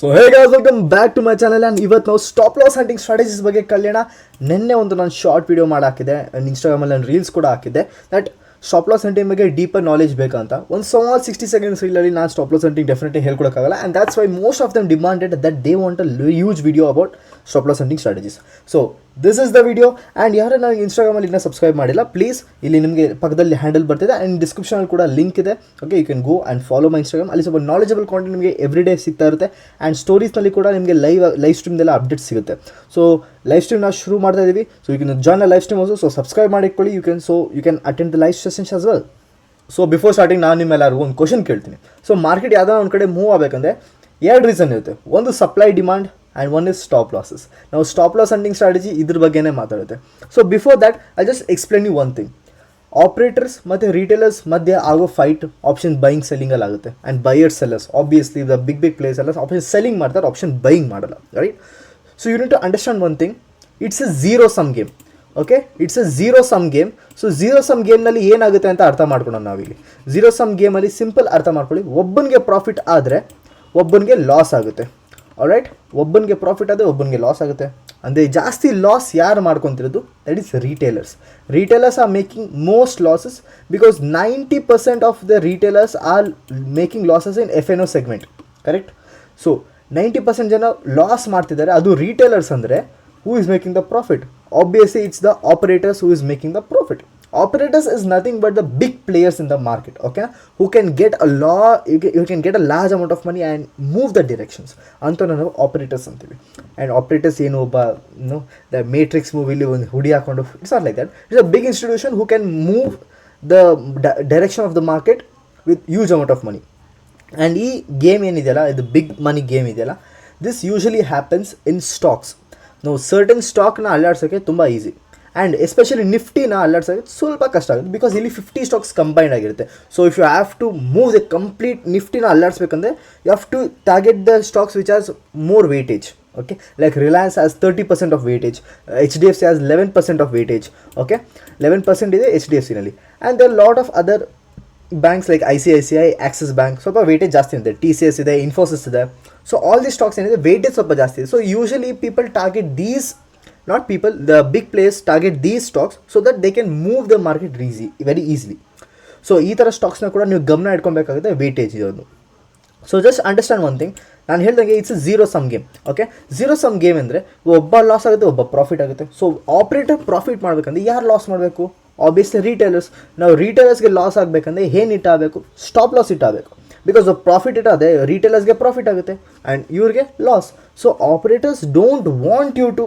So hey guys, welcome back to my channel. And ಇವತ್ತು ನಾವು stop loss hunting strategies ಬಗ್ಗೆ ಕಲಿಯೋಣ. ನಿನ್ನೆ ನಾನು ಶಾರ್ಟ್ ವಿಡಿಯೋ ಮಾಡಿ ಹಾಕಿದ್ದೆ, ಇನ್ಸ್ಟಾಗ್ರಾಮಲ್ಲಿ ನಾನು ರೀಲ್ಸ್ ಕೂಡ ಹಾಕಿದ್ದೆ ದಟ್ ಸ್ಟಾಪ್ ಲಾಸ್ ಹಂಟಿಂಗ್ ಬಗ್ಗೆ ಡೀಪರ್ ನಾಲೆಜ್ ಬೇಕಂತ. ಒಂದು ಸ್ಮಾಲ್ 60 seconds ರೀಲಲ್ಲಿ ನಾನು ಸ್ಟಾಪ್ ಲಾಸ್ ಹಂಟಿಂಗ್ ಡೆಫಿನೆಟ್ಲಿ ಹೇಳ್ಕೊಡೋಕ್ಕಾಗಲ್ಲ. And that's why most of them demanded that they want a huge video about stop loss hunting strategies. So this is the video. And ಯಾರು ನನಗೆ ಇನ್ಸ್ಟಾಗ್ರಾಮಲ್ಲಿ ಇನ್ನೂ subscribe ಮಾಡಿಲ್ಲ, please ಇಲ್ಲಿ ನಿಮಗೆ ಪಕ್ಕದಲ್ಲಿ ಹ್ಯಾಂಡಲ್ ಬರ್ತಿದೆ ಆ್ಯಂಡ್ ಡಿಸ್ಕ್ರಿಪ್ಷನಲ್ಲಿ ಕೂಡ ಲಿಂಕ್ ಇದೆ. Okay, you can go and follow my Instagram. ಅಲ್ಲಿ ಸ್ವಲ್ಪ ನಾಲೆಜಬಲ್ ಕಾಂಟೆಂಟ್ ನಿಮಗೆ ಎವ್ರಿ ಡೇ ಸಿಗ್ತಾ ಇರುತ್ತೆ. ಆ್ಯಂಡ್ ಸ್ಟೋರೀಸ್ನಲ್ಲಿ ಕೂಡ ನಿಮಗೆ ಲೈವ್ ಸ್ಟ್ರೀಮ್ದೆಲ್ಲ ಅಪ್ಡೇಟ್ ಸಿಗುತ್ತೆ. ಸೊ ಲೈವ್ ಸ್ಟ್ರೀಮ್ ನಾವು ಶುರು ಮಾಡ್ತಾ ಇದ್ದೀವಿ. So you can join a live stream also. So subscribe ಮಾಡಿಕೊಳ್ಳಿ. You can attend the live sessions as well. So before starting ನಾನು ನಿಮ್ಮೆಲ್ಲರಿಗೂ ಒಂದು ಕ್ವಶನ್ ಕೇಳ್ತೀನಿ. ಸೊ ಮಾರ್ಕೆಟ್ ಯಾವುದೋ ಒಂದು ಕಡೆ ಮೂವ್ ಆಗಬೇಕಂದ್ರೆ ಎರಡು ರೀಸನ್ ಇರುತ್ತೆ. ಒಂದು supply demand and one is stop losses. ನಾವು ಸ್ಟಾಪ್ ಲಾಸ್ ಹಂಟಿಂಗ್ ಸ್ಟ್ರಾಟಜಿ ಇದ್ರ ಬಗ್ಗೆನೇ ಮಾತಾಡುತ್ತೆ. So before that I just explain you one thing. Operators ಮತ್ತು ರಿಟೇಲರ್ಸ್ ಮಧ್ಯೆ ಆಗೋ ಫೈಟ್ ಆಪ್ಷನ್ ಬೈಯಿಂಗ್ ಸೆಲ್ಲಿಂಗಲ್ಲಿ ಆಗುತ್ತೆ. And buyers sellers obviously the big players ಎಲ್ಲ ಆಪ್ಷನ್ ಸೆಲ್ಲಿಂಗ್ ಮಾಡ್ತಾರೆ, ಆಪ್ಷನ್ ಬೈಯಿಂಗ್ ಮಾಡಲ್ಲ, right? So you need to understand one thing, it's a zero sum game. Okay, it's a zero sum game. So zero some ಗೇಮ್ನಲ್ಲಿ ಏನಾಗುತ್ತೆ ಅಂತ ಅರ್ಥ ಮಾಡ್ಕೊಳ್ಳೋಣ ನಾವಿಲ್ಲಿ. Zero some ಗೇಮಲ್ಲಿ simple ಅರ್ಥ ಮಾಡ್ಕೊಳ್ಳಿ, ಒಬ್ಬನಿಗೆ ಪ್ರಾಫಿಟ್ ಆದರೆ ಒಬ್ಬನಿಗೆ ಲಾಸ್ ಆಗುತ್ತೆ. ಆಲ್ರೈಟ್, ಒಬ್ಬನಿಗೆ ಪ್ರಾಫಿಟ್ ಆದರೆ ಒಬ್ಬನಿಗೆ ಲಾಸ್ ಆಗುತ್ತೆ. ಅಂದರೆ ಜಾಸ್ತಿ ಲಾಸ್ ಯಾರು ಮಾಡ್ಕೊತಿರೋದು? That is retailers. Retailers are making most losses because 90% of the retailers are making losses in FNO segment, correct? So 90% ಜನ ಲಾಸ್ ಮಾಡ್ತಿದ್ದಾರೆ. ಅದು ರಿಟೇಲರ್ಸ್ ಅಂದರೆ who is making the profit? Obviously it's the operators who is making the profit. Operators is nothing but the big players in the market, okay, who can get you can get a large amount of money and move the directions anta ನಾವು operators ಅಂತೀವಿ. And operators ಏನು ಒಬ್ಬ the matrix ಮೂವಿಲಿ ಒಂದು ಹುಡಿ ಹಾಕೊಂಡು, it's not like that. It's a big institution who can move the direction of the market with huge amount of money. And ಈ game ಏನಿದೆಯಲ್ಲ, ಇದು ಬಿಗ್ ಮನಿ ಗೇಮ್ ಇದೆಯಲ್ಲ, this usually happens in stocks. ನಾವು certain ಸ್ಟಾಕ್ನ ಅಲ್ಲಾಡ್ಸೋಕ್ಕೆ ತುಂಬ easy. And especially ನಿಫ್ಟಿನ ಅಲ್ಲಾಡ್ಸೋಕ್ಕೆ ಸ್ವಲ್ಪ ಕಷ್ಟ ಆಗುತ್ತೆ ಬಿಕಾಸ್ ಇಲ್ಲಿ 50 ಸ್ಟಾಕ್ಸ್ ಕಂಬೈಂಡ್ ಆಗಿರುತ್ತೆ. So if you have to move the complete ನಿಫ್ಟಿನ ಅಲ್ಲಾಡಿಸ್ಬೇಕಂದ್ರೆ you have to target the stocks which has more weightage. Okay, like Reliance has 30% of weightage, HDFC has 11% of weightage. Okay, 11% ಇದೆ HDFCನಲ್ಲಿ. And there lot of other banks like ICICI, Axis bank ಸ್ವಲ್ಪ weightage ಜಾಸ್ತಿ ಇದೆ. TCS ಇದೆ, ಇನ್ಫೋಸಿಸ್ ಇದೆ. So all the stocks ಏನಿದೆ weightage ಸ್ವಲ್ಪ ಜಾಸ್ತಿ ಇದೆ. So usually people target these, not people, the big players target these stocks so that they can move the market very easily. So ಈ ಥರ ಸ್ಟಾಕ್ಸ್ನ ಕೂಡ ನೀವು ಗಮನ ಇಟ್ಕೊಬೇಕಾಗುತ್ತೆ, ವೇಟೇಜ್ ಇರೋದು. So just understand one thing, ನಾನು ಹೇಳ್ದಂಗೆ it's a zero sum game. Okay, zero sum game ಅಂದರೆ ಒಬ್ಬ ಲಾಸ್ ಆಗುತ್ತೆ, ಒಬ್ಬ ಪ್ರಾಫಿಟ್ ಆಗುತ್ತೆ. ಸೊ ಆಪ್ರೇಟರ್ ಪ್ರಾಫಿಟ್ ಮಾಡಬೇಕಂದ್ರೆ ಯಾರು ಲಾಸ್ ಮಾಡಬೇಕು? Obviously retailers. ನಾವು ರಿಟೇಲರ್ಸ್ಗೆ ಲಾಸ್ ಆಗಬೇಕಂದ್ರೆ ಏನು ಇಟ್ಟಾಗಬೇಕು? ಸ್ಟಾಪ್ ಲಾಸ್ ಇಟ್ಟಾಗಬೇಕು. ಬಿಕಾಸ್ ಪ್ರಾಫಿಟ್ ಇಟ್ಟಾದೆ ರಿಟೇಲರ್ಸ್ಗೆ ಪ್ರಾಫಿಟ್ ಆಗುತ್ತೆ ಆ್ಯಂಡ್ ಇವ್ರಿಗೆ loss. So operators don't want you to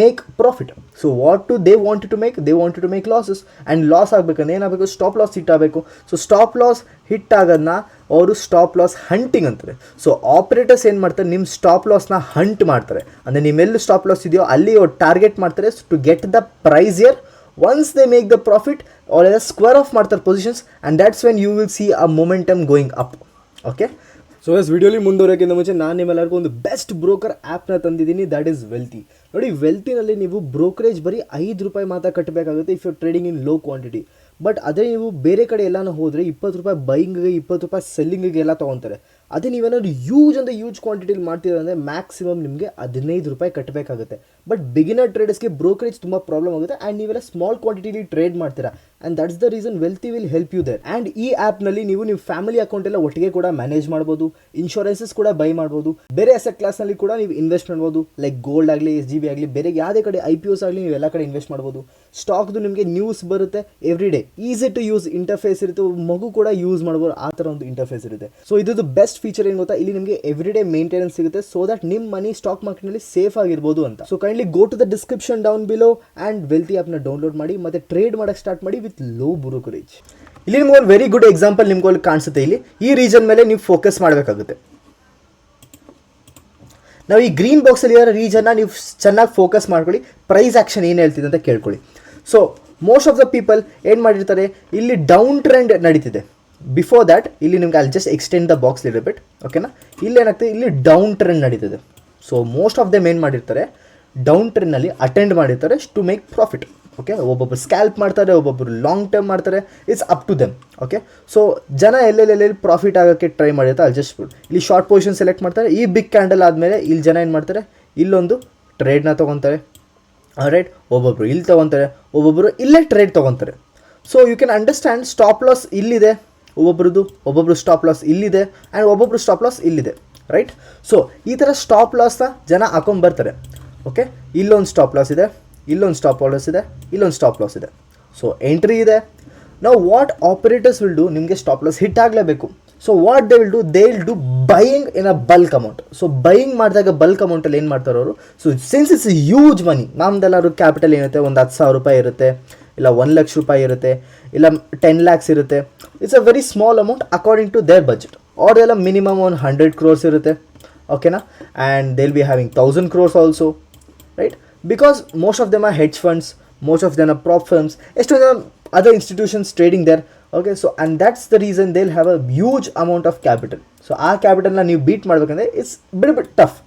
make profit. So what to they want to make? They want to make losses. And loss ಆಗಬೇಕಂದ್ರೆ ಏನಾಗಬೇಕು? ಸ್ಟಾಪ್ ಲಾಸ್ ಹಿಟ್ಟಾಗಬೇಕು. So stop loss hit ಆಗೋದನ್ನ ಅವರು stop loss hunting ಅಂತಾರೆ. So operators ಏನು ಮಾಡ್ತಾರೆ? ನಿಮ್ಮ stop ಲಾಸ್ನ ಹಂಟ್ ಮಾಡ್ತಾರೆ. ಅಂದರೆ ನಿಮ್ಮೆಲ್ಲಿ ಸ್ಟಾಪ್ ಲಾಸ್ ಇದೆಯೋ ಅಲ್ಲಿ ಅವ್ರು ಟಾರ್ಗೆಟ್ ಮಾಡ್ತಾರೆ to get the price here. Once they make the profit or a square off ಮಾಡ್ತಾರೆ positions, and that's when you will see a momentum going up. Okay, so ಎಸ್ ವಿಡಿಯೋಲಿ ಮುಂದುವರೋಕ್ಕಿಂತ ಮುಂಚೆ ನಾನು ನಿಮ್ಮೆಲ್ಲರಿಗೂ ಒಂದು ಬೆಸ್ಟ್ ಬ್ರೋಕರ್ ಆ್ಯಪ್ನ ತಂದಿದ್ದೀನಿ, ದ್ಯಾಟ್ ಈಸ್ ವೆಲ್ತಿ. ನೋಡಿ, ವೆಲ್ತಿನಲ್ಲಿ ನೀವು ಬ್ರೋಕರೇಜ್ ಬರೀ ₹5 ಮಾತ್ರ ಕಟ್ಟಬೇಕಾಗುತ್ತೆ if you trading in low quantity. But ಅದೇ ನೀವು ಬೇರೆ ಕಡೆ ಎಲ್ಲನೂ ಹೋದರೆ ₹20 ಬೈಯಿಂಗಿಗೆ, ₹20 ಸೆಲ್ಲಿಂಗಿಗೆ ಎಲ್ಲ ತೊಗೊತಾರೆ. ಅದೇ ನೀವೇನಾದ್ರು ಯೂಜ್ ಕ್ವಾಂಟಿಟಿಲಿ ಮಾಡ್ತೀರಾ ಅಂದರೆ ಮ್ಯಾಕ್ಸಿಮಮ್ ನಿಮಗೆ ₹15 ಕಟ್ಟಬೇಕಾಗುತ್ತೆ. ಬಟ್ ಬಿಗಿನರ್ ಟ್ರೇಡರ್ಸ್ಗೆ ಬ್ರೋಕರೇಜ್ ತುಂಬ ಪ್ರಾಬ್ಲಮ್ ಆಗುತ್ತೆ ಆ್ಯಂಡ್ ನೀವೆಲ್ಲ ಸ್ಮಾಲ್ ಕ್ವಾಂಟಿಟಿಲಿ ಟ್ರೇಡ್ ಮಾಡ್ತೀರಾ. And that's the reason Wealthy will help you there. And ಈ ಆ್ಯಪ್ನಲ್ಲಿ ನೀವು ನಿಮ್ಮ ಫ್ಯಾಮಿಲಿ ಅಕೌಂಟ್ ಎಲ್ಲ ಒಟ್ಟಿಗೆ ಕೂಡ ಮ್ಯಾನೇಜ್ ಮಾಡ್ಬೋದು, ಇನ್ಶೂರೆನ್ಸಸ್ ಕೂಡ ಬೈ ಮಾಡ್ಬೋದು, ಬೇರೆ ಅಸೆಟ್ ಕ್ಲಾಸ್ನಲ್ಲಿ ಕೂಡ ನೀವು ಇನ್ವೆಸ್ಟ್ ಮಾಡ್ಬೋದು, ಲೈಕ್ ಗೋಲ್ಡ್ ಆಗಲಿ, SGB ಆಗಲಿ, ಬೇರೆ ಯಾವುದೇ ಕಡೆ IPOs ಆಗಲಿ ನೀವು ಎಲ್ಲ ಕಡೆ ಇನ್ವೆಸ್ಟ್ ಮಾಡ್ಬೋದು. ಸ್ಟಾಕ್ದು ನಿಮಗೆ ನ್ಯೂಸ್ ಬರುತ್ತೆ every day, easy to use interface ಇರುತ್ತೆ, ಮಗು ಕೂಡ ಯೂಸ್ ಮಾಡ್ಬೋದು, ಆ ಥರ ಒಂದು ಇಂಟರ್ಫೇಸ್ ಇರುತ್ತೆ. ಸೊ ಇದು ಬೆಸ್ಟ್ ಫೀಚರ್ ಏನು ಗೊತ್ತಾ? ಇಲ್ಲಿ ನಿಮಗೆ ಎವ್ರಿ ಡೇ ಮೇಂಟೆನೆನ್ಸ್ ಸಿಗುತ್ತೆ ಸೊ ದಟ್ ನಿಮ್ಮ ಮನಿ ಸ್ಟಾಕ್ ಮಾರ್ಕೆಟ್ನಲ್ಲಿ ಸೇಫ್ ಆಗಿರ್ಬೋದು ಅಂತ. So kindly go to the description down below and Wealthy ಆ್ಯಪ್ನ ಡೌನ್ಲೋಡ್ ಮಾಡಿ ಮತ್ತು ಟ್ರೇಡ್ ಮಾಡೋಕ್ಕೆ ಸ್ಟಾರ್ಟ್ ಮಾಡಿ ವಿತ್ ಲೋ ಬ್ರೋಕರೇಜ್. ಇಲ್ಲಿ ನಿಮ್ಗೆ ಒಂದು ವೆರಿ ಗುಡ್ ಎಕ್ಸಾಂಪಲ್ ನಿಮ್ಗೆ ಅಲ್ಲಿ ಕಾಣಿಸುತ್ತೆ. ಇಲ್ಲಿ ಈ ರೀಜನ್ ಮೇಲೆ ನೀವು ಫೋಕಸ್ ಮಾಡಬೇಕಾಗುತ್ತೆ. ನಾವು ಈ ಗ್ರೀನ್ ಬಾಕ್ಸಲ್ಲಿ ಇರೋ ರೀಜನ್ನ ನೀವು ಚೆನ್ನಾಗಿ ಫೋಕಸ್ ಮಾಡ್ಕೊಳ್ಳಿ. ಪ್ರೈಸ್ ಆ್ಯಕ್ಷನ್ ಏನು ಹೇಳ್ತಿದೆ ಅಂತ ಕೇಳ್ಕೊಳ್ಳಿ. So most of the people ಏನು ಮಾಡಿರ್ತಾರೆ, ಇಲ್ಲಿ ಡೌನ್ ಟ್ರೆಂಡ್ ನಡೀತಿದೆ. ಬಿಫೋರ್ ದ್ಯಾಟ್ ಇಲ್ಲಿ ನಿಮ್ಗೆ ಅಲ್ಲಿ just extend the box little bit, ಓಕೆನಾ? ಇಲ್ಲಿ ಏನಾಗ್ತದೆ, ಇಲ್ಲಿ ಡೌನ್ ಟ್ರೆಂಡ್ ನಡೀತಿದೆ. ಸೊ ಮೋಸ್ಟ್ ಆಫ್ ದೆಮ್ ಏನು ಮಾಡಿರ್ತಾರೆ, ಡೌನ್ ಟ್ರೆಂಡ್ನಲ್ಲಿ ಅಟೆಂಡ್ ಮಾಡಿರ್ತಾರೆ ಟು ಮೇಕ್ ಪ್ರಾಫಿಟ್. ಓಕೆ, ಒಬ್ಬೊಬ್ಬರು ಸ್ಕ್ಯಾಲ್ಪ್ ಮಾಡ್ತಾರೆ, ಒಬ್ಬೊಬ್ಬರು ಲಾಂಗ್ ಟರ್ಮ್ ಮಾಡ್ತಾರೆ. It's up to them. Okay, so ಜನ ಎಲ್ಲೆಲ್ಲಿ ಪ್ರಾಫಿಟ್ ಆಗೋಕ್ಕೆ ಟ್ರೈ ಮಾಡಿರ್ತಾರೆ ಅಲ್ಲಿ ಜಸ್ಟ್ ಇಲ್ಲಿ ಶಾರ್ಟ್ ಪೊಸಿಷನ್ ಸೆಲೆಕ್ಟ್ ಮಾಡ್ತಾರೆ. ಈ ಬಿಗ್ ಕ್ಯಾಂಡಲ್ ಆದಮೇಲೆ ಇಲ್ಲಿ ಜನ ಏನು ಮಾಡ್ತಾರೆ, ಇಲ್ಲೊಂದು ಟ್ರೇಡ್ನ ತೊಗೊತಾರೆ. ರೈಟ್, ಒಬ್ಬೊಬ್ಬರು ಇಲ್ಲಿ ತೊಗೊತಾರೆ, ಒಬ್ಬೊಬ್ಬರು ಇಲ್ಲೇ ಟ್ರೇಡ್ ತೊಗೊತಾರೆ. So you can understand stop loss ಇಲ್ಲಿದೆ ಒಬ್ಬೊಬ್ರು ಸ್ಟಾಪ್ ಲಾಸ್ ಇಲ್ಲಿದೆ ಆ್ಯಂಡ್ ಒಬ್ಬೊಬ್ರು ಸ್ಟಾಪ್ ಲಾಸ್ ಇಲ್ಲಿದೆ. ರೈಟ್, ಸೊ ಈ ಥರ ಸ್ಟಾಪ್ ಲಾಸ್ನ ಜನ ಹಾಕೊಂಡ್ಬರ್ತಾರೆ. ಓಕೆ, ಇಲ್ಲೊಂದು ಸ್ಟಾಪ್ ಲಾಸ್ ಇದೆ, ಇಲ್ಲೊಂದು ಸ್ಟಾಪ್ ಲಾಸ್ ಇದೆ, ಇಲ್ಲೊಂದು ಸ್ಟಾಪ್ ಲಾಸ್ ಇದೆ. ಸೊ ಎಂಟ್ರಿ ಇದೆ. ನಾವು ವಾಟ್ ಆಪರೇಟರ್ಸ್ ವಿಲ್ ಡೂ, ನಿಮಗೆ ಸ್ಟಾಪ್ ಲಾಸ್ ಹಿಟ್ ಆಗಲೇಬೇಕು. So what they will do buying in a bulk amount. So buying ಮಾಡಿದಾಗ ಬಲ್ಕ್ ಅಮೌಂಟಲ್ಲಿ ಏನು ಮಾಡ್ತಾರೆ ಅವರು, so since it's huge money, ನಮ್ದೆಲ್ಲರೂ ಕ್ಯಾಪಿಟಲ್ ಏನಿರುತ್ತೆ ಒಂದು 10,000 ರೂಪಾಯಿ ಇರುತ್ತೆ, ಇಲ್ಲ 1 ಲಕ್ಷ ರೂಪಾಯಿ ಇರುತ್ತೆ, ಇಲ್ಲ 10 lakhs ಇರುತ್ತೆ. It's a very small amount according to their budget. ಅವ್ರದೆಲ್ಲ ಮಿನಿಮಮ್ ಒಂದು 100 crores ಇರುತ್ತೆ. ಓಕೆನಾ, and they will be having 1000 crores also. Right, because most of them are hedge funds, most of them are prop firms, ಎಷ್ಟೊಂದು ಜನ other institutions trading there. Okay, so and that's the reason they will have a huge amount of capital. So ಆ ಕ್ಯಾಪಿಟಲ್ನ ನೀವು beet ಮಾಡಬೇಕಂದ್ರೆ it's bit tough.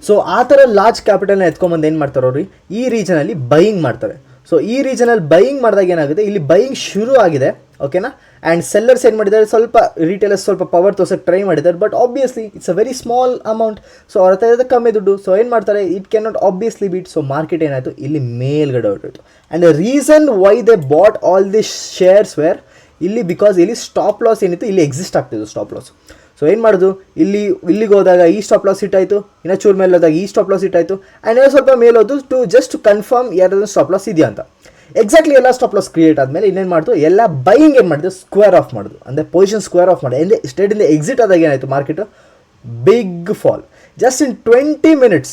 So ಆ ಥರ large ಕ್ಯಾಪಿಟಲ್ನ ಎತ್ಕೊಂಬಂದು ಏನು ಮಾಡ್ತಾರೆ ಅವ್ರಿ, ಈ ರೀಜನಲ್ಲಿ ಬೈಯಿಂಗ್ ಮಾಡ್ತಾರೆ. ಸೊ ಈ ರೀಜನಲ್ಲಿ ಬೈಯಿಂಗ್ ಮಾಡಿದಾಗ ಏನಾಗುತ್ತೆ, ಇಲ್ಲಿ ಬೈಯಿಂಗ್ ಶುರು ಆಗಿದೆ. ಓಕೆನಾ, ಆ್ಯಂಡ್ ಸೆಲ್ಲರ್ಸ್ ಏನು ಮಾಡಿದ್ದಾರೆ, ಸ್ವಲ್ಪ ರಿಟೇಲರ್ಸ್ ಸ್ವಲ್ಪ ಪವರ್ ತೋರ್ಸೋಕ್ಕೆ ಟ್ರೈ ಮಾಡಿದ್ದಾರೆ. But obviously it's a very small amount. So ಅವ್ರ ಹತ್ರ ಇರೋದು ಕಮ್ಮಿ ದುಡ್ಡು. ಸೊ ಏನು ಮಾಡ್ತಾರೆ, it can not obviously beat. So market ಏನಾಯಿತು, ಇಲ್ಲಿ ಮೇಲ್ಗಡೆ ಹೊರಟೋಯ್ತು. And the reason why they bought all this shares were ಇಲ್ಲಿ, ಬಿಕಾಸ್ ಇಲ್ಲಿ ಸ್ಟಾಪ್ ಲಾಸ್ ಏನಿತ್ತು, ಇಲ್ಲಿ ಎಕ್ಸಿಸ್ಟ್ ಆಗ್ತಿದ್ದು ಸ್ಟಾಪ್ ಲಾಸ್. ಸೊ ಏನು ಮಾಡೋದು, ಇಲ್ಲಿಗೆ ಹೋದಾಗ ಈ ಸ್ಟಾಪ್ ಲಾಸ್ ಹಿಟ್ ಆಯಿತು, ಇನ್ನೂ ಚೂರು ಮೇಲೆ ಹೋದಾಗ ಈ ಸ್ಟಾಪ್ ಲಾಸ್ ಹಿಟ್ ಆಯಿತು, ಆ್ಯಂಡ್ ಏನೋ ಸ್ವಲ್ಪ ಮೇಲೆ ಹೋದು ಟು ಜಸ್ಟ್ ಕನ್ಫರ್ಮ್ ಯಾರಾದ್ರೂ ಸ್ಟಾಪ್ ಲಾಸ್ ಇದೆಯಾ ಅಂತ. ಎಕ್ಸಾಕ್ಟ್ಲಿ ಎಲ್ಲ ಸ್ಟಾಪ್ ಲಾಸ್ ಕ್ರಿಯೇಟ್ ಆದಮೇಲೆ ಇನ್ನೇನು ಮಾಡ್ತು, ಎಲ್ಲ ಬೈಯಿಂಗ್ ಏನು ಮಾಡಿದ್ರು, ಸ್ಕ್ವೇರ್ ಆಫ್ ಮಾಡೋದು, ಅಂದರೆ ಪೊಸಿಷನ್ ಸ್ಕ್ವೇರ್ ಆಫ್ ಮಾಡಿ ಅಂದರೆ ಸ್ಟೇಟಿಂದ ಎಕ್ಸಿಟ್ ಆದಾಗ ಏನಾಯಿತು, market big fall. Just in 20 minutes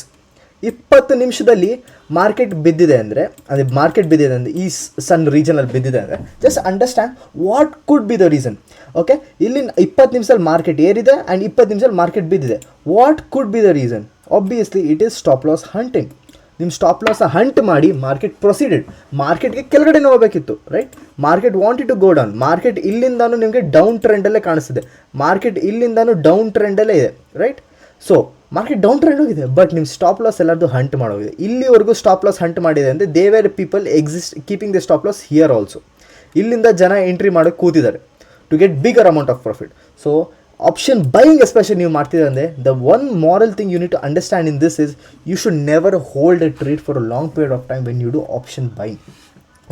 20 ನಿಮಿಷದಲ್ಲಿ ಮಾರ್ಕೆಟ್ ಬಿದ್ದಿದೆ ಅಂದರೆ, ಅದೇ ಮಾರ್ಕೆಟ್ ಬಿದ್ದಿದೆ ಅಂದರೆ ಈ ಸಣ್ಣ ರೀಜನಲ್ಲಿ ಬಿದ್ದಿದೆ ಅಂದರೆ just understand what could be the reason. Okay, ಇಲ್ಲಿ 20 ನಿಮಿಷದಲ್ಲಿ ಮಾರ್ಕೆಟ್ ಏರಿದೆ ಆ್ಯಂಡ್ 20 ನಿಮಿಷದಲ್ಲಿ ಮಾರ್ಕೆಟ್ ಬಿದ್ದಿದೆ. What could be the reason? Obviously it is stop loss hunting. ನಿಮ್ಮ ಸ್ಟಾಪ್ ಲಾಸ್ನ ಹಂಟ್ ಮಾಡಿ ಮಾರ್ಕೆಟ್ ಪ್ರೊಸೀಡೆಡ್. ಮಾರ್ಕೆಟ್ಗೆ ಕೆಳಗಡೆ ಹೋಗಬೇಕಿತ್ತು. Right, market wanted to go down. Market ಇಲ್ಲಿಂದಾನು ನಿಮಗೆ ಡೌನ್ ಟ್ರೆಂಡಲ್ಲೇ ಕಾಣಿಸ್ತಿದೆ. ಮಾರ್ಕೆಟ್ ಇಲ್ಲಿಂದಾನು ಡೌನ್ ಟ್ರೆಂಡಲ್ಲೇ ಇದೆ. Right, so market down trend ಹೋಗಿದೆ, ಬಟ್ ನಿಮ್ಮ ಸ್ಟಾಪ್ ಲಾಸ್ ಎಲ್ಲರದು ಹಂಟ್ ಮಾಡೋಗಿದೆ. ಇಲ್ಲಿವರೆಗೂ ಸ್ಟಾಪ್ ಲಾಸ್ ಹಂಟ್ ಮಾಡಿದೆ ಅಂದರೆ they were people exist keeping the stop loss here also. ಇಲ್ಲಿಂದ ಜನ ಎಂಟ್ರಿ ಮಾಡೋಕ್ಕೆ ಕೂತಿದ್ದಾರೆ to get bigger amount of profit. So option buying especially ನೀವು ಮಾಡ್ತಿದ್ರೆ ಅಂದರೆ the one moral thing you need to understand in this is you should never hold a trade for a long period of time when you do option buying.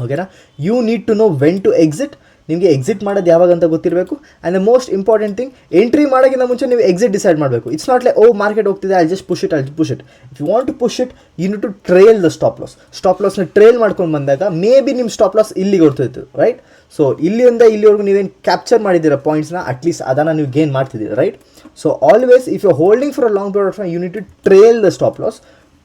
ಓಕೆನಾ, you need to know when to exit. ನಿಮಗೆ exit ಮಾಡೋದು ಯಾವಾಗ ಅಂತ ಗೊತ್ತಿರಬೇಕು. And the most important thing, entry ಮಾಡೋಕ್ಕಿಂತ ಮುಂಚೆ ನೀವು exit decide ಮಾಡಬೇಕು. ಇಟ್ಸ್ ನಾಟ್ ಲೈಕ್ ಮಾರ್ಕೆಟ್ ಹೋಗ್ತಿದೆ, I just push it. If you want to push it, you need to trail the stop loss. Stop ಲಾಸ್ನ ಟ್ರೇಲ್ ಮಾಡ್ಕೊಂಡು ಬಂದಾಗ maybe ನಿಮ್ಮ stop loss ಇಲ್ಲಿಗೆ ಹೊರ್ತಿತ್ತು. ರೈಟ್, ಸೊ ಇಲ್ಲಿಂದ ಇಲ್ಲಿವರೆಗೂ ನೀವೇನು ಕ್ಯಾಪ್ಚರ್ ಮಾಡಿದ್ದೀರ ಪಾಯಿಂಟ್ಸ್ನ, ಅಟ್ಲೀಸ್ಟ್ ಅದನ್ನು ನೀವು ಗೇನ್ ಮಾಡ್ತಿದ್ದೀರ. Right, so always if you holding for a long period of time you need to trail the stop loss,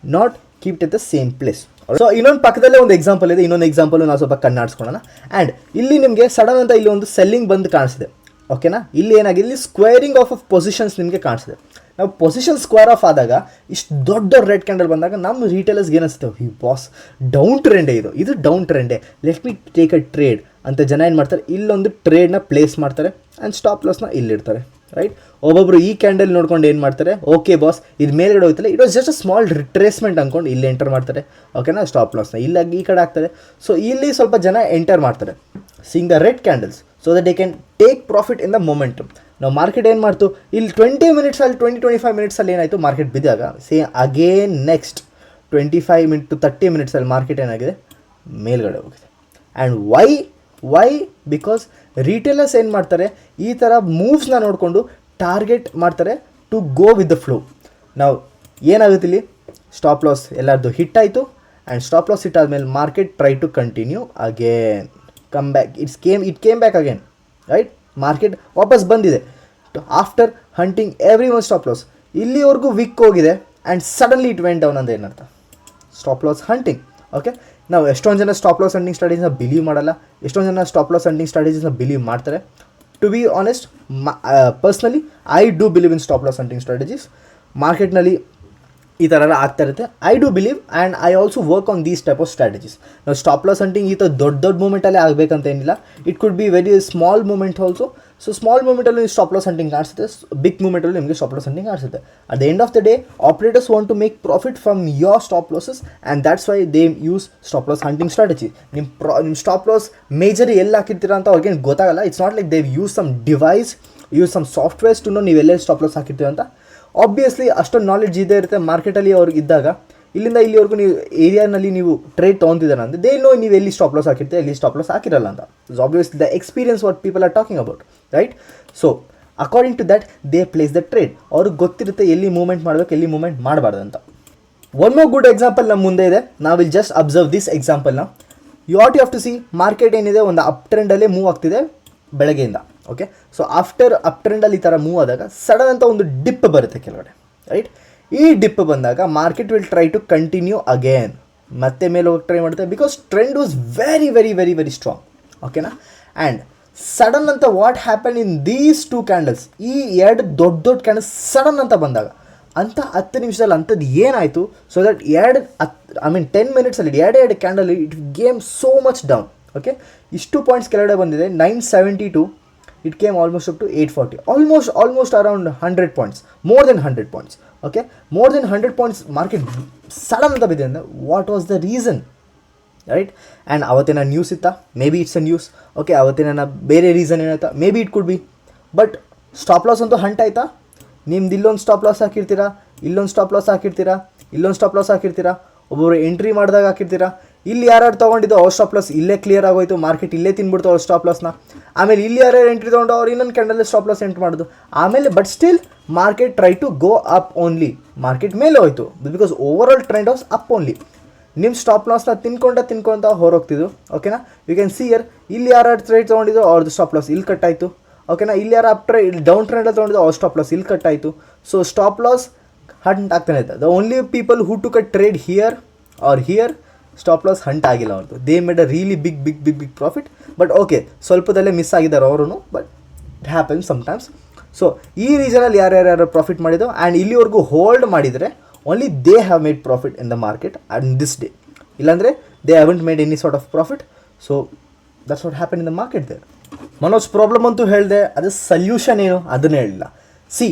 not keep it at the same place. So ಇನ್ನೊಂದು ಪಕ್ಕದಲ್ಲೇ ಒಂದು ಎಕ್ಸಾಂಪಲ್ ಇದೆ. ಇನ್ನೊಂದು example ನಾವು ಸ್ವಲ್ಪ ಕಣ್ಣಾಡಿಸ್ಕೊಳ್ಳೋಣ. ಆ್ಯಂಡ್ ಇಲ್ಲಿ ನಿಮಗೆ ಸಡನ್ ಅಂತ ಇಲ್ಲಿ ಒಂದು ಸೆಲ್ಲಿಂಗ್ ಬಂದು ಕಾಣಿಸಿದೆ. ಓಕೆನಾ, ಇಲ್ಲಿ ಏನಾಗಿದೆ, ಇಲ್ಲಿ ಸ್ಕ್ವೇರಿಂಗ್ ಆಫ್ ಪೊಸಿಷನ್ಸ್ ನಿಮಗೆ ಕಾಣಿಸಿದೆ. ನಾವು ಪೊಸಿಷನ್ ಸ್ಕ್ವೇರ್ ಆಫ್ ಆದಾಗ ಇಷ್ಟು ದೊಡ್ಡ ರೆಡ್ ಕ್ಯಾಂಡಲ್ ಬಂದಾಗ ನಮ್ಮ ರೀಟೇಲರ್ಸ್ಗೆ ಏನಿಸುತ್ತೆ, ಈ ಬಾಸ್ ಡೌನ್ ಟ್ರೆಂಡೇ ಇದು ಡೌನ್ ಟ್ರೆಂಡೇ, let me take a trade ಅಂತ ಜನ ಏನು ಮಾಡ್ತಾರೆ, ಇಲ್ಲೊಂದು ಟ್ರೇಡ್ನ ಪ್ಲೇಸ್ ಮಾಡ್ತಾರೆ ಆ್ಯಂಡ್ ಸ್ಟಾಪ್ ಲಾಸ್ನ ಇಲ್ಲಿಡ್ತಾರೆ. ರೈಟ್, ಒಬ್ಬೊಬ್ಬರು ಈ ಕ್ಯಾಂಡಲ್ ನೋಡ್ಕೊಂಡು ಏನು ಮಾಡ್ತಾರೆ, ಓಕೆ ಬಾಸ್ ಇದು ಮೇಲ್ಗಡೆ ಹೋಗ್ತಲ್ಲ, it was just a small retracement ಅಂದ್ಕೊಂಡು ಇಲ್ಲಿ ಎಂಟರ್ ಮಾಡ್ತಾರೆ. ಓಕೆನಾ, ಸ್ಟಾಪ್ ಲಾಸ್ನ ಇಲ್ಲಾಗಿ ಈ ಕಡೆ ಆಗ್ತಾರೆ. ಸೊ ಇಲ್ಲಿ ಸ್ವಲ್ಪ ಜನ ಎಂಟರ್ ಮಾಡ್ತಾರೆ seeing the red candles so that they can take profit in the momentum. ನಾವು ಮಾರ್ಕೆಟ್ ಏನು ಮಾಡ್ತು, ಇಲ್ಲಿ 20 ಮಿನಿಟ್ಸಲ್ಲಿ 20-25 ಮಿನಿಟ್ಸಲ್ಲಿ ಏನಾಯಿತು, ಮಾರ್ಕೆಟ್ ಬಿದ್ದಾಗ ಅಗೇನ್ ನೆಕ್ಸ್ಟ್ 25 to 30 ಮಿನಿಟ್ಸಲ್ಲಿ ಮಾರ್ಕೆಟ್ ಏನಾಗಿದೆ, ಮೇಲ್ಗಡೆ ಹೋಗಿದೆ. ಆ್ಯಂಡ್ ವೈ ಬಿಕಾಸ್ ರಿಟೇಲರ್ಸ್ ಏನು ಮಾಡ್ತಾರೆ, ಈ ಥರ ಮೂವ್ಸ್ನ ನೋಡಿಕೊಂಡು ಟಾರ್ಗೆಟ್ ಮಾಡ್ತಾರೆ to go with the flow. ನಾವು ಏನಾಗುತ್ತೆ ಇಲ್ಲಿ, ಸ್ಟಾಪ್ ಲಾಸ್ ಎಲ್ಲರದ್ದು ಹಿಟ್ ಆಯಿತು ಆ್ಯಂಡ್ ಸ್ಟಾಪ್ ಲಾಸ್ ಹಿಟ್ ಆದಮೇಲೆ market try to continue again come back. It came back again. Right, market ವಾಪಸ್ ಬಂದಿದೆ after hunting every one stop loss. ಇಲ್ಲಿವರೆಗೂ wick ಹೋಗಿದೆ and suddenly it went down ಅಂತ ಏನರ್ಥ, stop loss hunting. Okay, ನಾವು ಎಷ್ಟೊಂದು ಜನ ಸ್ಟಾಪ್ ಲಾಸ್ ಹಂಟಿಂಗ್ ಸ್ಟ್ರಾಟಜೀಸ್ನ ಬಿಲೀವ್ ಮಾಡಲ್ಲ, ಎಷ್ಟೊಂದು ಜನ ಸ್ಟಾಪ್ ಲಾಸ್ ಹಂಟಿಂಗ್ ಸ್ಟ್ರಾಟಜೀಸ್ನ ಬಿಲೀವ್ ಮಾಡ್ತಾರೆ. To be honest, personally I do believe in stop loss hunting strategies. ಮಾರ್ಕೆಟ್ನಲ್ಲಿ ಈ ಥರ ಎಲ್ಲ ಆಗ್ತಾ ಇರುತ್ತೆ. I do believe and I also work on these type of strategies. ನಾವು ಸ್ಟಾಪ್ ಲಾಸ್ ಹಂಟಿಂಗ್ ಈ ಥರ ದೊಡ್ಡ ದೊಡ್ಡ ಮೂಮೆಂಟಲ್ಲೇ ಆಗಬೇಕಂತ ಏನಿಲ್ಲ. It could be very small moment also. So small ಮೂಮೆಂಟಲ್ಲಿ ನೀವು ಸ್ಟಾಪ್ ಲಾಸ್ ಹಂಟಿಂಗ್ ಕಾಣಿಸುತ್ತೆ, ಬಿಗ್ ಮೂಮೆಂಟಲ್ಲಿ ನಿಮಗೆ ಸ್ಟಾಪ್ ಲಾಸ್ ಹಂಟಿಂಗ್ ಕಾಣಿಸುತ್ತೆ. At the end of the day operators want to make profit from your stop losses and that's why they use stop loss hunting strategy. ನಿಮ್ಮ stop loss major ಎಲ್ಲಿ ಹಾಕಿರ್ತೀರಾ ಅಂತ ಅವ್ರಿಗೇನು ಗೊತ್ತಾಗಲ್ಲ. It's not like they've use some device, use some softwares to know ನೀವು ಎಲ್ಲೇ stop loss ಹಾಕಿರ್ತೀವಿ ಅಂತ. ಆಬ್ವಿಯಸ್ಲಿ ಅಷ್ಟೊಂದು ನಾಲೆಡ್ಜ್ ಇದ್ದೇ ಇರುತ್ತೆ ಮಾರ್ಕೆಟಲ್ಲಿ ಅವ್ರಿಗೆ ಇದ್ದಾಗ. ಇಲ್ಲಿಂದ ಇಲ್ಲಿವರೆಗೂ ನೀವು ಏರಿಯಾನಲ್ಲಿ ನೀವು ಟ್ರೇಡ್ ತೊಗೊತಿದ್ದಾರ ಅಂದರೆ ದೇ ನೋ ನೀವು ಎಲ್ಲಿ ಸ್ಟಾಪ್ ಲಾಸ್ ಹಾಕಿರ್ತೀವಿ, ಎಲ್ಲಿ ಸ್ಟಾಪ್ ಲಾಸ್ ಹಾಕಿರಲ್ಲ ಅಂತ. Obviously the experience what people are talking about, right? So according to that they place the trade. ಅವ್ರಿಗೆ ಗೊತ್ತಿರುತ್ತೆ ಎಲ್ಲಿ ಮೂವ್ಮೆಂಟ್ ಮಾಡಬೇಕು, ಎಲ್ಲಿ ಮೂವ್ಮೆಂಟ್ ಮಾಡಬಾರ್ದು ಅಂತ. ಒನ್ ಮೋರ್ ಗುಡ್ ಎಕ್ಸಾಂಪಲ್ ನಮ್ಮ ಮುಂದೆ ಇದೆ. ನಾವು ವಿಲ್ ಜಸ್ಟ್ ಅಬ್ಸರ್ವ್ ದಿಸ್ ಎಕ್ಸಾಂಪಲ್ನ. You what you have to see market ಏನಿದೆ ಒಂದು ಅಪ್ ಟ್ರೆಂಡಲ್ಲೇ ಮೂವ್ ಆಗ್ತಿದೆ ಬೆಳಗ್ಗೆಯಿಂದ. ಓಕೆ, ಸೊ ಆಫ್ಟರ್ ಅಪ್ ಟ್ರೆಂಡಲ್ಲಿ ಈ ಥರ ಮೂವ್ ಆದಾಗ ಸಡನ್ ಅಂತ ಒಂದು ಡಿಪ್ ಬರುತ್ತೆ ಕೆಳಗಡೆ, ರೈಟ್? ಈ ಡಿಪ್ ಬಂದಾಗ market will try to continue again, ಮತ್ತೆ ಮೇಲೆ ಹೋಗಿ ಟ್ರೈ ಮಾಡುತ್ತೆ because trend was very very very very strong. ಓಕೆನಾ? ಆ್ಯಂಡ್ ಸಡನ್ ಅಂತ what happen in these two candles, ಈ ಎರಡು ದೊಡ್ಡ ದೊಡ್ಡ ಕ್ಯಾಂಡಲ್ಸ್ ಸಡನ್ ಅಂತ ಬಂದಾಗ ಅಂಥ 10 ನಿಮಿಷದಲ್ಲಿ ಅಂಥದ್ದು ಏನಾಯಿತು? ಸೊ ದಟ್ 10 ಮಿನಿಟ್ಸಲ್ಲಿ ಎರಡು candle it game so much down. Okay, ಇಷ್ಟು ಪಾಯಿಂಟ್ಸ್ ಕೆಳಗಡೆ ಬಂದಿದೆ. 972 it came almost up to 840, almost around 100 points, more than 100 points. Okay, more than 100 points market sudden anta bide andre what was the reason, right? And avatina news itta, maybe it's a news. Okay, avatina bere reason enata, maybe it could be, but stop loss antu hunt aita. ನಿಮ್ದು ಇಲ್ಲೊಂದು stop loss ಹಾಕಿರ್ತೀರಾ, ಇಲ್ಲೊಂದು stop loss ಹಾಕಿರ್ತೀರಾ, ಇಲ್ಲೊಂದು stop loss ಹಾಕಿರ್ತೀರಾ, ಒಬ್ಬೊಬ್ಬರು entry ಮಾಡಿದಾಗ ಹಾಕಿರ್ತೀರಾ. ಇಲ್ಲಿ ಯಾರು ತೊಗೊಂಡಿದ್ದು ಅವ್ರ ಸ್ಟಾಪ್ ಲಾಸ್ ಇಲ್ಲೇ ಕ್ಲಿಯರ್ ಆಗೋಯ್ತು, ಮಾರ್ಕೆಟ್ ಇಲ್ಲೇ ತಿನ್ಬಿಡ್ತು ಅವ್ರ ಸ್ಟಾಪ್ ಲಾಸ್ನ. ಆಮೇಲೆ ಇಲ್ಲಿ ಯಾರ್ಯಾರು ಎಂಟ್ರಿ ತೊಗೊಂಡು ಅವ್ರು ಇನ್ನೊಂದು ಕ್ಯಾಂಡಲ್ ಸ್ಟಾಪ್ ಲಾಸ್ ಎಂಟ್ರಿ ಮಾಡೋದು. ಆಮೇಲೆ but still market try to go up only. Market ಮೇಲೆ ಹೋಯ್ತು because over all trend was up only. ನಿಮ್ಮ ಸ್ಟಾಪ್ ಲಾಸ್ನ ತಿನ್ಕೊಂತ ಹೊರೋಗ್ತಿದ್ದು. ಓಕೆನಾ? ಯು ಕ್ಯಾನ್ ಸಿ ಇಯರ್ ಇಲ್ಲಿ ಯಾರು ಟ್ರೇಡ್ ತೊಗೊಂಡಿದ್ದು ಅವ್ರದ್ದು ಸ್ಟಾಪ್ ಲಾಸ್ ಇಲ್ಲಿ ಕಟ್ ಆಯಿತು. ಓಕೆನಾ? ಇಲ್ಲಿ ಯಾರು ಇಲ್ಲಿ ಡೌನ್ ಟ್ರೆಂಡಲ್ಲಿ ತೊಗೊಂಡಿದ್ದು ಅವ್ರ ಸ್ಟಾಪ್ ಲಾಸ್ ಇಲ್ಲಿ ಕಟ್ ಆಯಿತು. ಸೊ ಸ್ಟಾಪ್ ಲಾಸ್ ಹಂಟ್ ಆಗ್ತಾನೆ ಇತ್ತು. The only people who took a trade here or here, stop loss hunt ಆಗಿಲ್ಲ ಅವ್ರದ್ದು. They made a really big profit. But okay, ಸ್ವಲ್ಪದಲ್ಲೇ ಮಿಸ್ ಆಗಿದ್ದಾರೆ ಅವರು, but it happens sometimes. So ಈ ರೀಸನಲ್ಲಿ ಯಾರ್ಯಾರು ಪ್ರಾಫಿಟ್ ಮಾಡಿದ್ದು ಆ್ಯಂಡ್ ಇಲ್ಲಿವರೆಗೂ ಹೋಲ್ಡ್ ಮಾಡಿದರೆ only they have made profit in the market and this day. ಇಲ್ಲಾಂದರೆ they haven't made any sort of profit. So that's what happen in the market there. Manoj problem ಅಂತೂ ಹೇಳಿದೆ, ಅದು ಸಲ್ಯೂಷನ್ ಏನು ಅದನ್ನೇ ಹೇಳಿಲ್ಲ. See,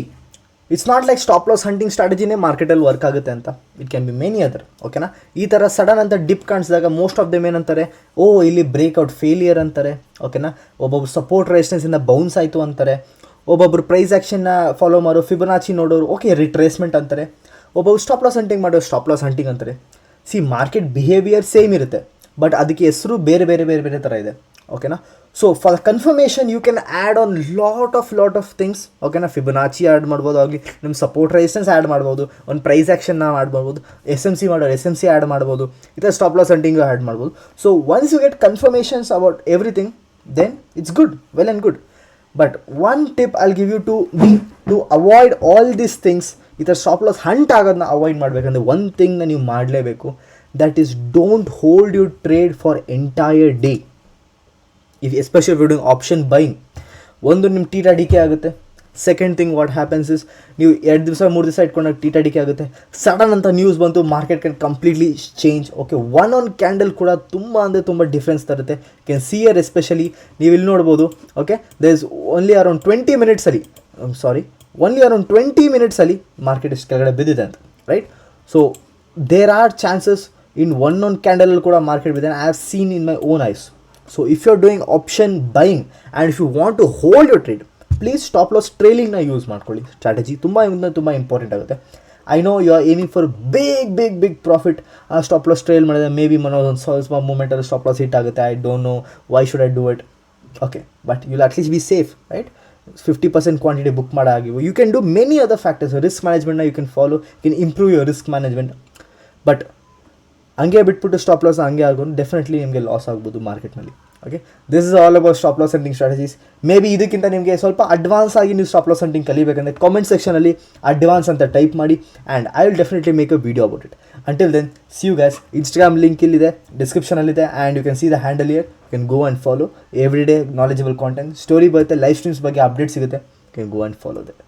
it's not like stop loss hunting ಸ್ಟ್ರಾಟಜಿನೇ ಮಾರ್ಕೆಟಲ್ಲಿ work ಆಗುತ್ತೆ ಅಂತ. It can be many other. ಓಕೆನಾ? ಈ ಥರ ಸಡನ್ ಅಂತ ಡಿಪ್ ಕಾಣಿಸಿದಾಗ ಮೋಸ್ಟ್ ಆಫ್ ದೆಮ್ ಏನಂತಾರೆ, ಓ ಇಲ್ಲಿ ಬ್ರೇಕ್ಔಟ್ ಫೇಲಿಯರ್ ಅಂತಾರೆ. ಓಕೆನಾ? ಒಬ್ಬೊಬ್ರು ಸಪೋರ್ಟ್ ರೆಸಿಸ್ಟೆನ್ಸಿಂದ ಬೌನ್ಸ್ ಆಯಿತು ಅಂತಾರೆ. ಒಬ್ಬೊಬ್ರು ಪ್ರೈಸ್ ಆ್ಯಕ್ಷನ್ನ ಫಾಲೋ ಮಾಡೋ ಫಿಬೊನಾಚಿ ನೋಡೋರು ಓಕೆ ರಿಟ್ರೇಸ್ಮೆಂಟ್ ಅಂತಾರೆ. ಒಬ್ಬೊಬ್ರು ಸ್ಟಾಪ್ ಲಾಸ್ ಹಂಟಿಂಗ್ ಮಾಡೋ ಸ್ಟಾಪ್ ಲಾಸ್ ಹಂಟಿಂಗ್ ಅಂತಾರೆ. ಸಿ, ಮಾರ್ಕೆಟ್ ಬಿಹೇವಿಯರ್ ಸೇಮ್ ಇರುತ್ತೆ, ಬಟ್ ಅದಕ್ಕೆ ಹೆಸರು ಬೇರೆ ಬೇರೆ ಬೇರೆ ಬೇರೆ ಥರ ಇದೆ. ಓಕೆನಾ? So for confirmation you can add on lot of things. ಓಕೆನಾ? ಫಿಬೊನಾಚಿ ಆ್ಯಡ್ ಮಾಡ್ಬೋದು, ಆಗಲಿ ನಿಮ್ಮ ಸಪೋರ್ಟ್ ರೆಸಿಸ್ಟೆನ್ಸ್ ಆ್ಯಡ್ ಮಾಡ್ಬೋದು, ಒಂದು ಪ್ರೈಸ್ ಆ್ಯಕ್ಷನ್ನ ಆ್ಯಡ್ ಮಾಡ್ಬೋದು, SMC ಮಾಡೋರು SMC ಆ್ಯಡ್ ಮಾಡ್ಬೋದು, ಈ ಥರ ಸ್ಟಾಪ್ ಲಾಸ್ ಹಂಟಿಂಗು ಆ್ಯಡ್ ಮಾಡ್ಬೋದು. So once you get confirmations about everything then it's good, well and good. But one tip I'll give you to avoid all these things. ಈ ಥರ stop loss hunt ಆಗೋದನ್ನ avoid ಮಾಡಬೇಕಂದ್ರೆ ಒಂದು ಥಿಂಗ್ನ ನೀವು ಮಾಡಲೇಬೇಕು. That is don't hold your trade for entire day. Especially if you doing option buying. ಒಂದು ನಿಮ್ಮ ಟೀಟಾ ಡಿ ಕೆ ಆಗುತ್ತೆ. Second thing what happens is, ನೀವು 2 ದಿವಸ 3 ದಿವಸ ಇಟ್ಕೊಂಡಾಗ ಟೀಟಾ ಡಿ ಕೆ ಆಗುತ್ತೆ. ಸಡನ್ ಅಂತ ನ್ಯೂಸ್ ಬಂತು, market can completely change. Okay, one candle ಕೂಡ ತುಂಬ ಡಿಫ್ರೆನ್ಸ್ ತರುತ್ತೆ. ಕ್ಯಾನ್ ಸಿ ಇಯರ್ ಎಸ್ಪೆಷಲಿ ನೀವು ಇಲ್ಲಿ ನೋಡ್ಬೋದು. Okay, there is only around 20 ಮಿನಿಟ್ಸಲ್ಲಿ ಮಾರ್ಕೆಟ್ ಇಷ್ಟು ಕೆಳಗಡೆ ಬಿದ್ದಿದೆ ಅಂತ, right? So there are chances in one ಕ್ಯಾಂಡಲಲ್ಲಿ ಕೂಡ ಮಾರ್ಕೆಟ್ ಬಿದ್ದಿದೆ. I have seen in my own ice. So if you're doing option buying and if you want to hold your trade, please stop loss trailing na use ಮಾಡ್ಕೊಳ್ಳಿ. Strategy ತುಂಬ important ಆಗುತ್ತೆ. I know you are aiming for big profit. Stop loss trail ಮಾಡಿದ್ರೆ maybe ಒಂದು ಸ್ವಲ್ಪ ಮೂಮೆಂಟಲ್ಲಿ stop loss hit ಆಗುತ್ತೆ. I don't know why should I do it. Okay, but you will at least be safe, right? 50% quantity book ಮಾಡಾಗಿವು. You can do many other factors. Risk ಮ್ಯಾನೇಜ್ಮೆಂಟ್ನ you can follow, you can improve your risk management. But ಹಂಗೆ ಬಿಟ್ಬಿಟ್ಟು stop loss ಹಂಗೆ ಆಗೋದು definitely ನಿಮಗೆ loss ಆಗ್ಬೋದು ಮಾರ್ಕೆಟ್ನಲ್ಲಿ. Okay, this is all about stop loss hunting strategies. Maybe ಇದಕ್ಕಿಂತ ನಿಮಗೆ ಸ್ವಲ್ಪ ಅಡ್ವಾನ್ಸ್ ಆಗಿ ನೀವು ಸ್ಟಾಪ್ ಲಾಸ್ ಹಂಟಿಂಗ್ ಕಲಿಬೇಕಂದ್ರೆ ಕಾಮೆಂಟ್ ಸೆಕ್ಷನಲ್ಲಿ ಅಡ್ವಾನ್ಸ್ ಅಂತ ಟೈಪ್ ಮಾಡಿ and I will definitely make a video about it. Until then, see you guys. Instagram link ಇಲ್ಲಿದೆ, ಡಿಸ್ಕ್ರಿಪ್ಷನಲ್ಲಿದೆ and you can see the handle here. You can go and follow every day knowledgeable content. Story ಬರುತ್ತೆ, live streams ಬಗ್ಗೆ update ಸಿಗುತ್ತೆ. You can go and follow that.